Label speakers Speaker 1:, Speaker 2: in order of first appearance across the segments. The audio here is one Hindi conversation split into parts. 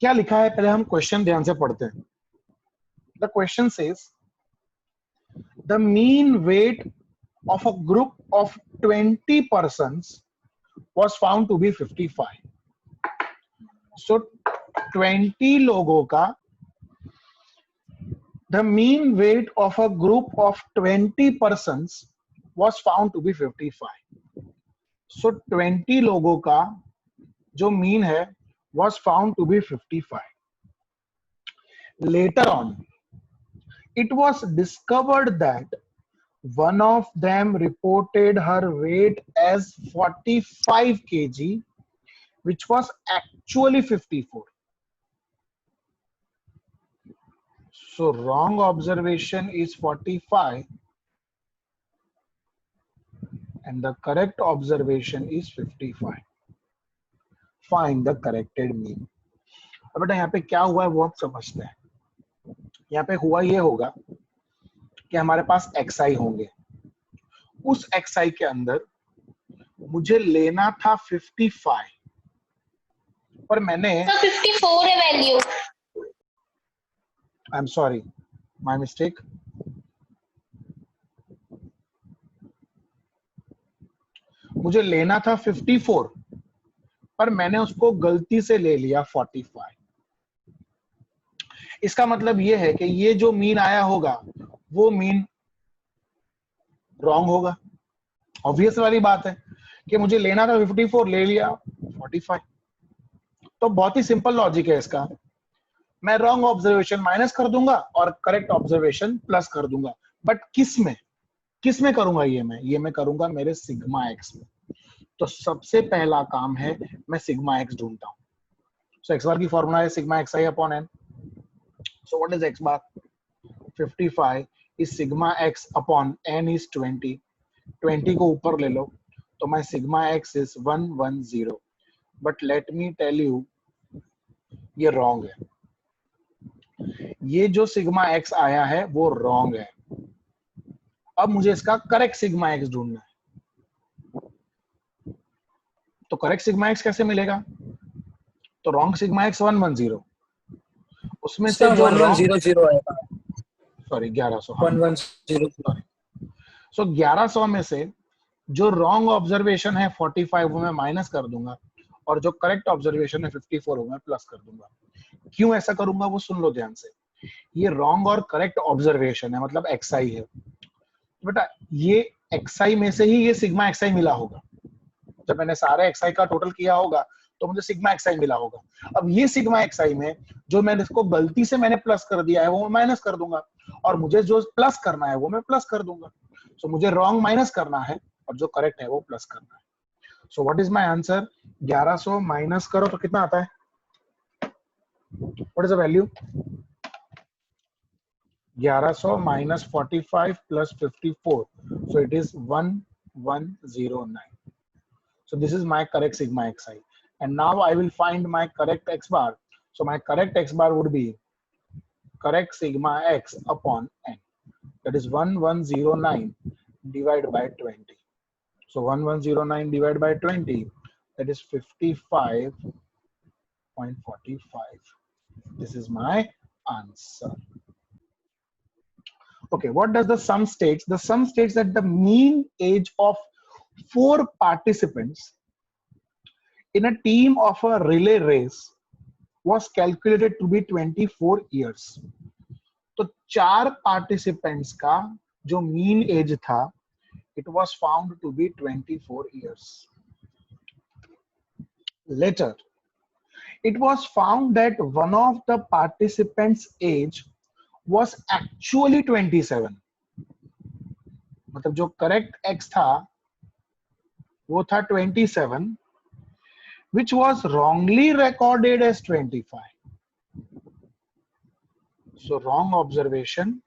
Speaker 1: क्या लिखा है पहले हम क्वेश्चन ध्यान से पढ़ते हैं। The question says the mean weight of a group of 20 persons was found to be 55. So 20 लोगों का the mean weight of a group of 20 persons was found to be 55. So 20 लोगों का जो मीन है was found to be 55. Later on, it was discovered that one of them reported her weight as 45 kg, which was actually 54. So wrong observation is 45 and the correct observation is 55. Find the corrected mean. अब बेटा यहाँ पे क्या हुआ है वो आप समझते हैं। यहाँ पे हुआ ये होगा कि हमारे पास xi होंगे, उस xi के अंदर मुझे लेना था 55 पर मैंने
Speaker 2: 54 है value.
Speaker 1: I am sorry, my mistake. मुझे लेना था 54 पर मैंने उसको गलती से ले लिया 45। इसका मतलब ये है कि ये जो मीन आया होगा वो मीन रॉन्ग होगा। ऑब्वियस वाली बात है कि मुझे लेना था 54, ले लिया 45। तो बहुत ही सिंपल लॉजिक है इसका। मैं रॉन्ग ऑब्जर्वेशन माइनस कर दूंगा और करेक्ट ऑब्जर्वेशन प्लस कर दूंगा। बट किस में करूंगा? ये मैं करूंगा मेरे सिग्मा एक्स में। तो सबसे पहला काम है मैं सिग्मा एक्स ढूंढता हूं। सो एक्स बार की फॉर्मूला है sigma x i upon n. So what is x bar? 55 is sigma x upon n is 20. 20 को ऊपर ले लो तो my sigma x is 110. But let me tell you, ये wrong है। ये जो sigma x आया है वो wrong है। अब मुझे इसका correct sigma x ढूंढना है। तो correct sigma x कैसे मिलेगा? तो wrong sigma x 110, उसमें से जो
Speaker 3: 1100 आएगा।
Speaker 1: Sorry 1100,
Speaker 3: 1100
Speaker 1: sorry. सो 1100 में से जो रॉन्ग ऑब्जर्वेशन है 45 वो मैं माइनस कर दूंगा और जो करेक्ट ऑब्जर्वेशन है 54 वो मैं प्लस कर दूंगा। क्यों ऐसा करूंगा वो सुन लो ध्यान से। ये रॉन्ग और करेक्ट ऑब्जर्वेशन है, मतलब xi है। बेटा ये xi में से ही ये सिग्मा xi मिला होगा। जब मैंने सारे xi का टोटल किया होगा तो मुझे सिग्मा xi मिला होगा। अब ये सिग्मा xi में जो मैंने इसको गलती से मैंने प्लस कर दिया है वो मैं माइनस कर दूंगा और मुझे जो प्लस करना है वो मैं प्लस कर दूंगा। सो मुझे रॉन्ग माइनस करना है और जो करेक्ट है वो प्लस करना है। सो what is my answer? 1100 minus करो तो कितना आता है? What is the value? 1100 minus 45 plus 54, so it is 1109. So this is my correct sigma xi, and now I will find my correct x bar. So my correct x bar would be correct sigma x upon n, that is 1109 divided by 20. So 1109 divided by 20, that is 55.45. This is my answer. Okay, what does the sum states? The sum states that the mean age of 4 participants in a team of a relay race was calculated to be 24 years. तो 4 participants का जो mean age था, it was found to be 24 years. Later, it was found that one of the participants' age was actually 27. मतलब जो correct x था वो था 27, which was wrongly recorded as 25. So wrong observation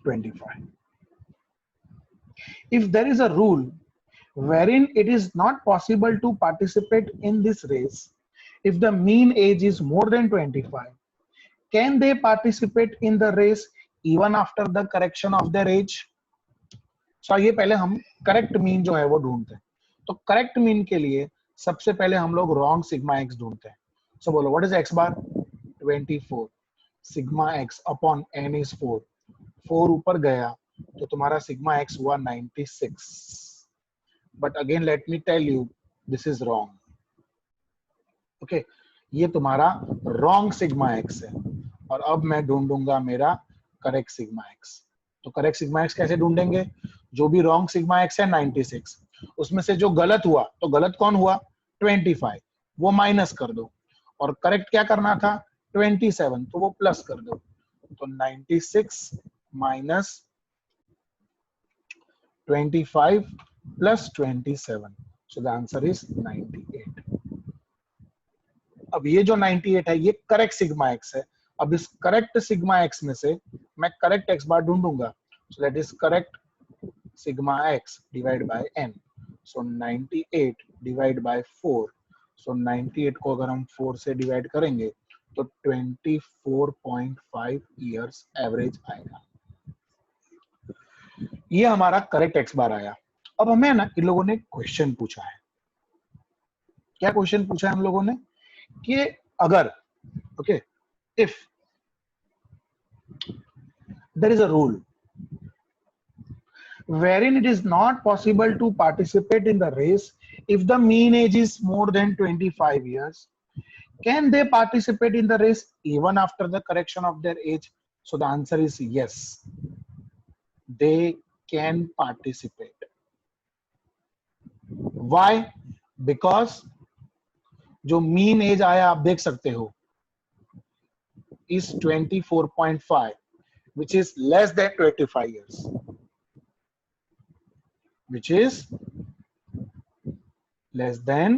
Speaker 1: 25. If there is a rule wherein it is not possible to participate in this race if the mean age is more than 25, can they participate in the race even after the correction of their age? So ये पहले हम करेक्ट मीन जो है वो ढूंढते हैं। तो करेक्ट मीन के लिए सबसे पहले हम लोग रॉन्ग सिग्मा एक्स ढूंढते हैं। सो बोलो what is x bar 24 sigma x upon n is 4 4 ऊपर गया तो तुम्हारा सिग्मा x हुआ 96 but again let me tell you this is wrong okay ये तुम्हारा रॉन्ग सिग्मा x है और अब मैं ढूंढूंगा मेरा करेक्ट सिग्मा x तो करेक्ट सिग्मा x कैसे ढूंढेंगे जो भी रॉन्ग सिग्मा x है 96 उसमें से जो गलत हुआ तो गलत कौन हुआ 25 वो माइनस कर दो और करेक्ट क्या करना था 27 तो वो प्लस कर दो तो 96 minus 25 plus 27 so the answer is 98 अब ये जो 98 है ये करेक्ट सिग्मा एक्स है अब इस करेक्ट सिग्मा एक्स में से मैं करेक्ट एक्स बार ढूंढूंगा so that is correct sigma X divide by n so 98 divide by 4 so 98 को अगर हम 4 से डिवाइड करेंगे तो 24.5 इयर्स एवरेज आएगा ये हमारा करेक्ट एक्स बार आया अब हमें ना इन लोगों ने क्वेश्चन पूछा है क्या क्वेश्चन पूछा है हम लोगों ने कि अगर okay if there is a rule wherein it is not possible to participate in the race if the mean age is more than 25 years can they participate in the race even after the correction of their age so the answer is yes they can participate why because जो मीन एज आया आप देख सकते हो is 24.5 which is less than 25 years which is less than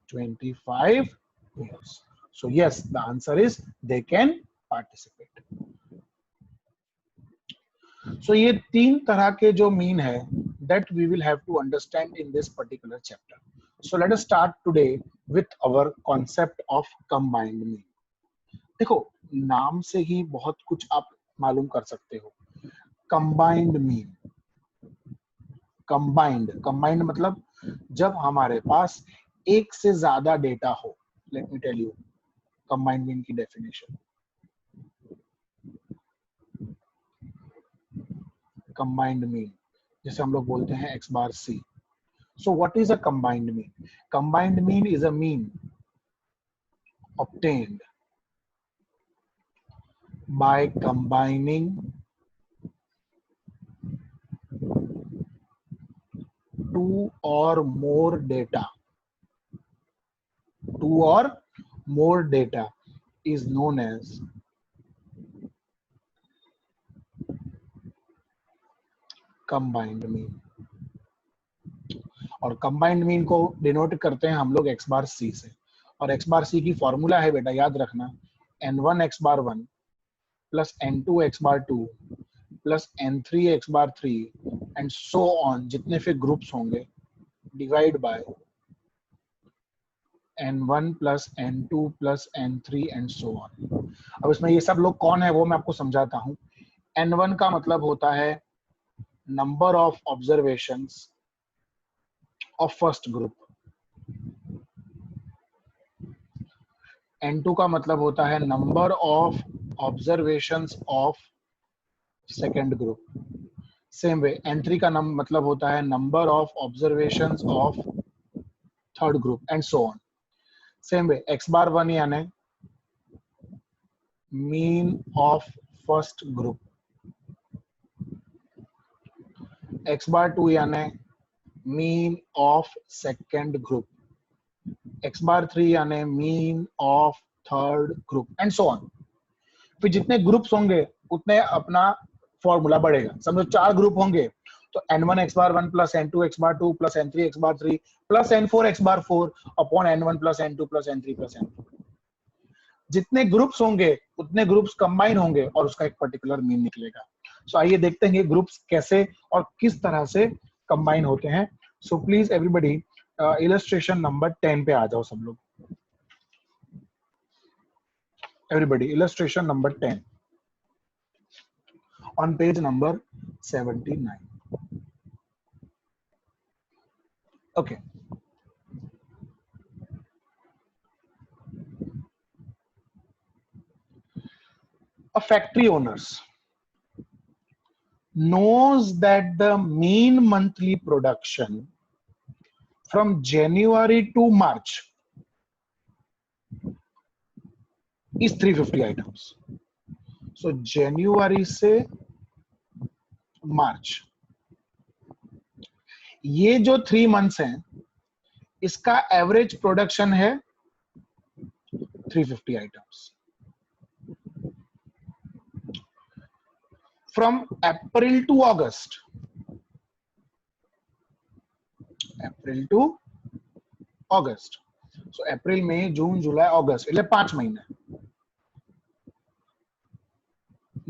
Speaker 1: 25 years so yes the answer is they can participate so ये तीन तरह के जो मीन है that we will have to understand in this particular chapter so let us start today with our concept of combined mean देखो नाम से ही बहुत कुछ आप मालूम कर सकते हो कंबाइंड मीन कंबाइंड मतलब जब हमारे पास एक से ज्यादा डेटा हो let me tell you combined mean की डेफिनेशन कंबाइंड मीन जैसे हम लोग बोलते हैं x bar c so what is a combined mean is a mean obtained by combining two or more data is known as combined mean और कंबाइंड मीन को डिनोट करते हैं हम लोग x बार c से और x बार c की फॉर्मूला है बेटा याद रखना n1 x bar 1 plus n2 x bar 2 plus n3 x bar 3 and so on जितने फिर ग्रुप्स होंगे divide by n1 plus n2 plus n3 and so on अब इसमें ये सब लोग कौन है वो मैं आपको समझाता हूँ n1 का मतलब होता है number of observations of first group n2 का मतलब होता है number of observations of second group same way n3 का मतलब होता है number of observations of third group and so on same way x बार 1 यानी mean of first group x बार 2 यानी mean of second group x बार 3 यानी mean of third group and so on फिर जितने ग्रुप्स होंगे उतने अपना फॉर्मूला बढ़ेगा समझो 4 ग्रुप होंगे तो n1 x बार 1 प्लस n2 x बार 2 प्लस n3 x बार 3 प्लस n4 x बार 4 upon n1 plus n2 plus n3 plus n4 जितने ग्रुप्स होंगे उतने ग्रुप्स कंबाइन होंगे और उसका एक पर्टिकुलर मीन निकलेगा सो आइए देखते हैं ये ग्रुप्स कैसे और किस तरह से कंबाइन होते हैं so please everybody illustration number 10 पे आ जाओ सब लोग everybody illustration number 10 on page number 79 okay A factory owners knows that the mean monthly production from January to March is 350 items. So January से मार्च, ये जो 3 months हैं, इसका एवरेज प्रोडक्शन है 350 items. From April to August, so April, May, June, July, August, એટલે 5 મહિના.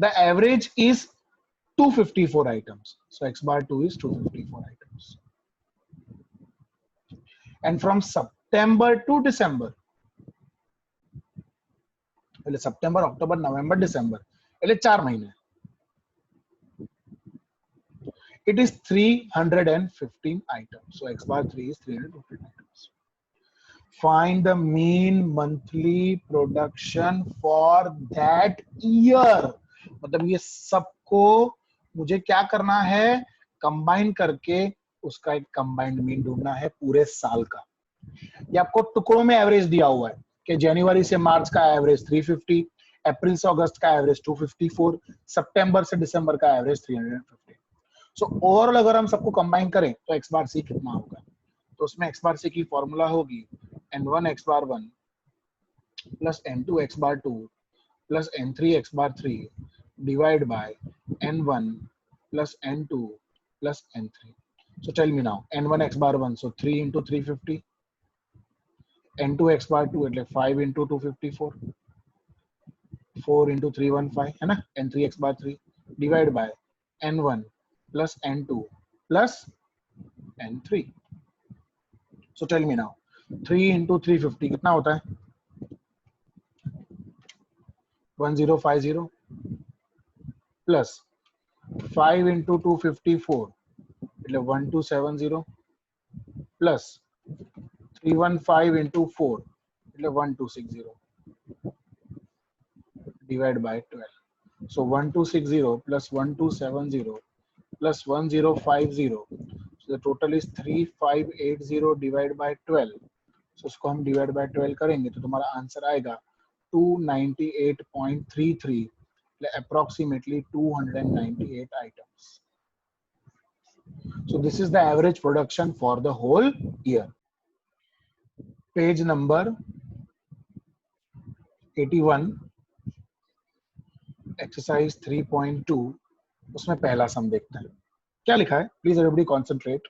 Speaker 1: The average is 254 items. So X bar 2 is 254 items. And from September to December, એટલે September, October, November, December, એટલે 4 મહિના. It is 315 items. So X bar 3 is 315 items. Find the mean monthly production for that year. मतलब ये सबको मुझे क्या करना है, कंबाइन करके उसका एक कंबाइंड मीन ढूंढना है पूरे साल का. ये आपको टुकड़ों में एवरेज दिया हुआ है कि जनवरी से मार्च का एवरेज 350, अप्रैल से अगस्त का एवरेज 254, सितंबर से दिसंबर का एवरेज 350. सो ओवरऑल अगर हम सबको कंबाइन करें तो एक्स बार सी कितना होगा, तो उसमें एक्स बार सी की फॉर्मूला होगी n1 x bar 1 plus n2 x bar 2 plus n3 x bar 3 divided by n1 plus n2 plus n3. So tell me now, n1 x bar 1, so 3 into 350, n2 x bar 2 એટલે 5 into 254, 4 into 315 है ना, n3 x bar 3 divided by n1 plus n2 plus n3. So tell me now, 3 into 350 कितना होता है, 1050 plus 5 into 254 એટલે 1270 plus 315 into 4 એટલે 1260 divided by 12. So 1260 plus 1270 plus 1050. So the total is 3580 divided by 12. So इसको हम डिवाइड बाय 12 करेंगे तो तुम्हारा आंसर आएगा 298.33, approximately 298 items. So this is the average production for the whole year. Page number 81, exercise 3.2, उसमें पहला सम देखते हैं क्या लिखा है. Please everybody concentrate.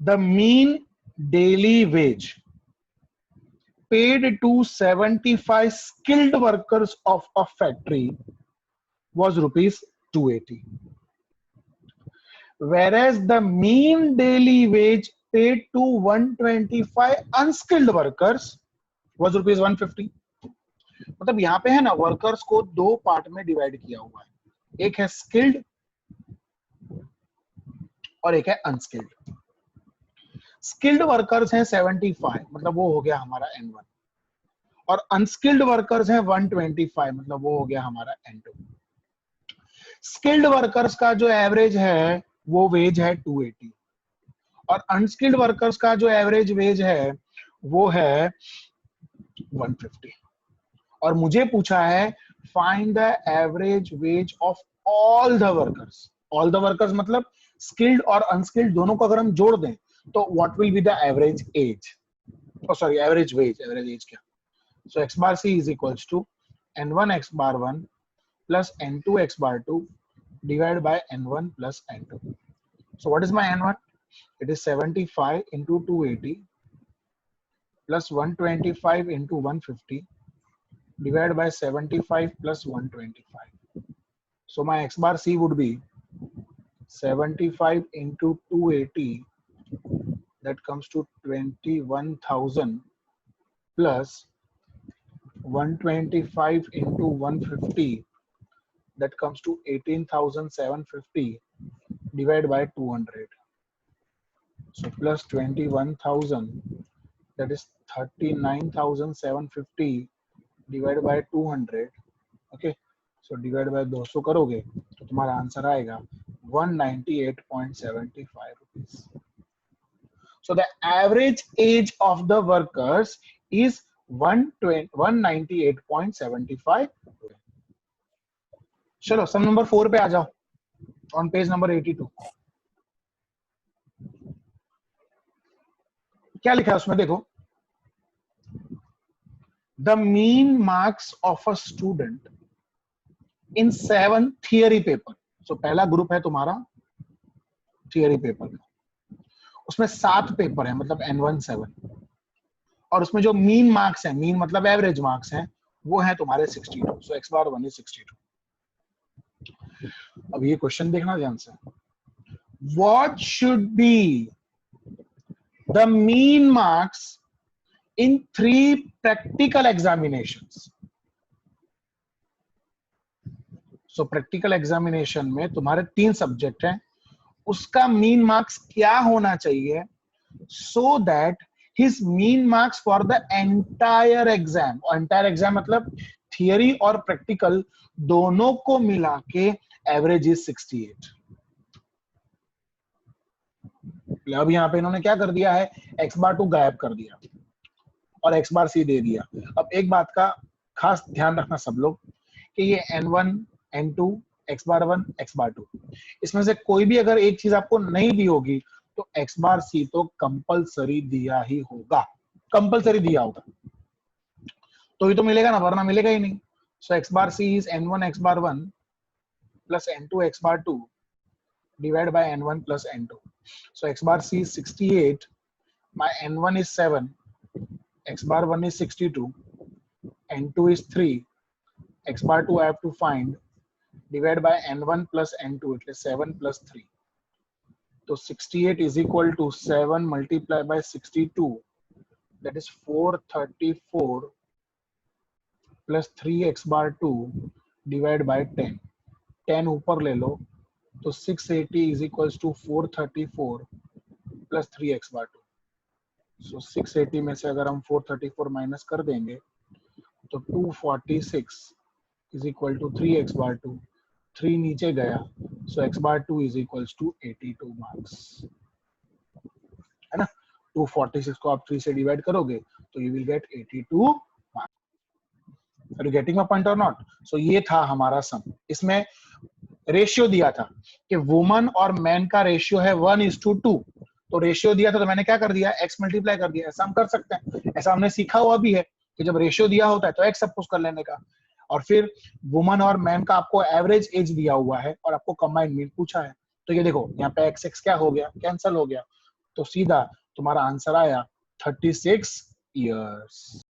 Speaker 1: The mean daily wage paid to 75 skilled workers of a factory was rupees 280, whereas the mean daily wage paid to 125 unskilled workers was rupees 150. मतलब यहाँ पे है ना, वर्कर्स को दो पार्ट में डिवाइड किया हुआ है, एक है स्किल्ड और एक है अनस्किल्ड. स्किल्ड वर्कर्स हैं 75, मतलब वो हो गया हमारा N1, और अनस्किल्ड वर्कर्स हैं 125, मतलब वो हो गया हमारा N2. स्किल्ड वर्कर्स का जो एवरेज है वो वेज है 280, और अनस्किल्ड वर्कर्स का जो एवरेज वेज है वो है 150. और मुझे पूछा है find the average ways of all the workers. All the workers मतलब स्किल्ड और अनस्किल्ड दोनों को अगर हम जोड़ दें तो what will be the average age? Oh sorry, average wage. Average age क्या? So x bar c is equals to n1 x bar 1 plus n2 x bar 2 divided by n1 plus n2. So what is my n1? It is 75 into 280 plus 125 into 150 divided by 75 plus 125. So my x bar c would be 75 into 280, that comes to 21,000 plus 125 into 150, that comes to 18,750 divided by 200. So plus 21,000, that is 39,750 divided by 200, okay, so divide by 200 करोगे तो तुम्हारा आंसर आएगा 198.75 rupees. So the average age of the workers is 198.75. चलो सम नंबर 4 पे आ जाओ, ऑन पेज नंबर 82. क्या लिखा है उसमें देखो, the mean marks of a student in 7 theory paper. So पहला ग्रुप है तुम्हारा थियरी पेपर का, उसमें 7 पेपर है, मतलब N1 7, और उसमें जो मीन मार्क्स है, मीन मतलब एवरेज मार्क्स हैं, वो है तुम्हारे 62. सो x बार 1 is 62. अब ये क्वेश्चन देखना ध्यान से, what should be the mean marks in 3 practical examinations. So practical examination में तुम्हारे 3 सब्जेक्ट हैं, उसका मीन मार्क्स क्या होना चाहिए, so that his mean marks for the entire exam. और एंटायर एग्जाम मतलब थियरी और प्रैक्टिकल दोनों को मिला के एवरेज इज 68. अब यहाँ पे इन्होंने क्या कर दिया है, x बार 2 गायब कर दिया और x बार c दे दिया. अब एक बात का खास ध्यान रखना सब लोग कि ये n1 n2 x बार 1 x बार 2, इसमें से कोई भी अगर एक चीज आपको नहीं दी होगी तो x बार c तो कंपलसरी दिया ही होगा, कंपलसरी दिया होगा, तो ये तो मिलेगा ना, वरना मिलेगा ही नहीं. सो x bar c is n1 x bar 1 plus n2 x bar 2 divided by n1 plus n2. So x bar c is 68, my n1 is 7, x bar 1 is 62, n2 is 3, x bar 2 I have to find, divided by n1 plus n2, it is 7 plus 3. So 68 is equal to 7 multiplied by 62, that is 434 plus 3x bar 2 divided by 10. 10 ऊपर ले लो तो 680 is equals to 434 plus 3x bar 2. So 680 में से अगर हम 434 माइनस कर देंगे तो 246 is equal to 3x bar 2. 3 नीचे गया, so x bar 2 is equals to 82 marks. है ना, 246 को आप 3 से डिवाइड करोगे तो you will get 82 marks. Are you getting my point or not? So ये था हमारा सम. इसमें रेशियो दिया था कि वुमन और मैन का रेशियो है 1:2. तो रेशियो दिया था तो मैंने क्या कर दिया, x मल्टीप्लाई कर दिया. ऐसा हम कर सकते हैं, ऐसा हमने सीखा हुआ भी है कि जब रेशियो दिया होता है तो x सपोज कर लेने का, और फिर वुमन और मैन का आपको एवरेज एज दिया हुआ है और आपको कंबाइंड मीन पूछा है. तो ये देखो यहाँ पे x क्या हो गया, कैंसिल हो गया, तो सीधा तुम्हारा आंसर आया 36 इयर्स.